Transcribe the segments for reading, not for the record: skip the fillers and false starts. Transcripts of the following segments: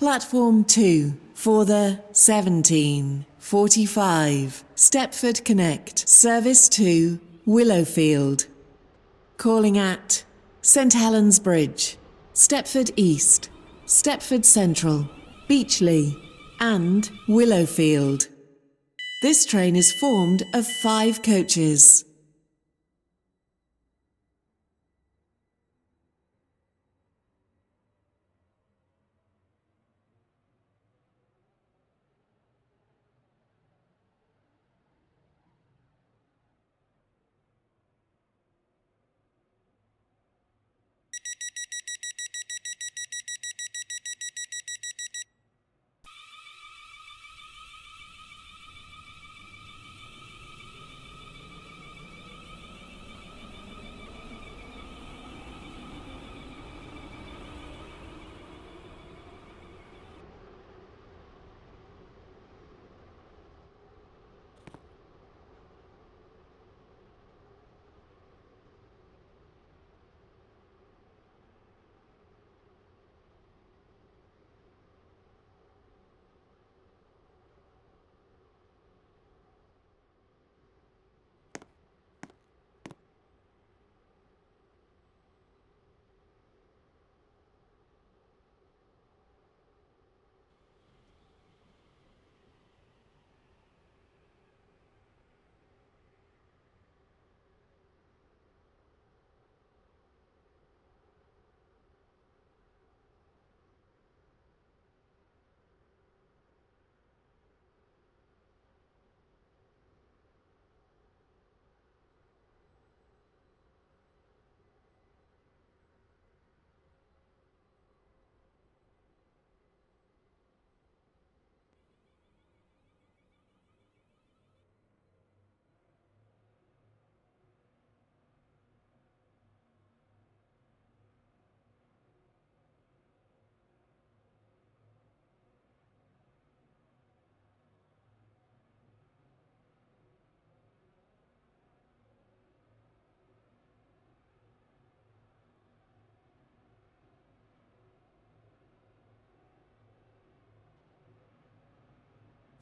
Platform 2 for the 17:45 Stepford Connect service to Willowfield. Calling at St Helens Bridge, Stepford East, Stepford Central, Beechley and Willowfield. This train is formed of 5 coaches.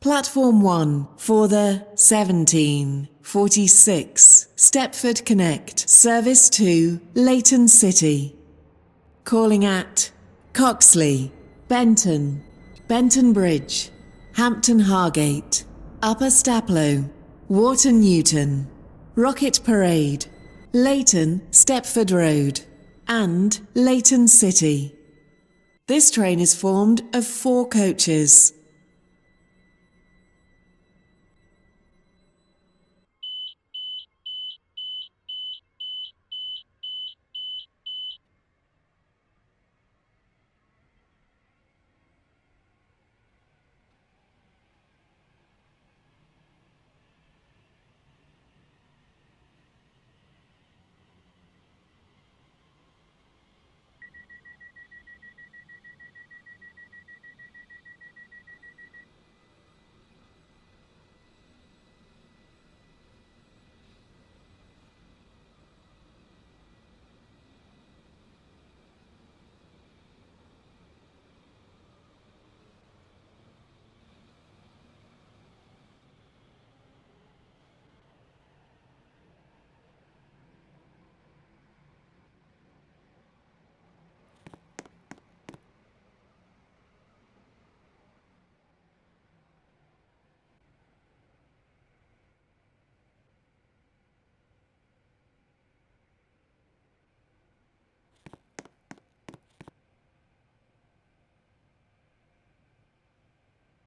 Platform 1 for the 17:46 Stepford Connect service to Leighton City. Calling at Coxley, Benton, Benton Bridge, Hampton Hargate, Upper Staplow, Wharton Newton, Rocket Parade, Leighton Stepford Road and Leighton City. This train is formed of 4 coaches.